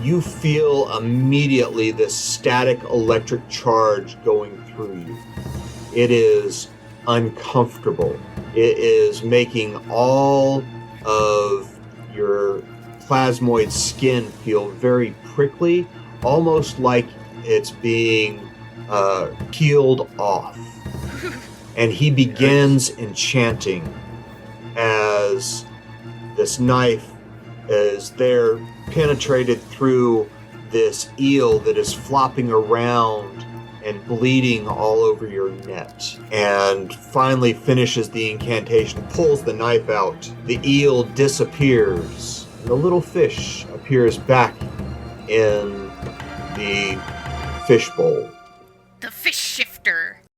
you feel immediately this static electric charge going through you. It is uncomfortable. It is making all of your plasmoid skin feel very prickly, almost like it's being peeled off. And he begins enchanting as this knife is there, penetrated through this eel that is flopping around and bleeding all over your net, and finally finishes the incantation, pulls the knife out. The eel disappears, and the little fish appears back in the fishbowl. The fish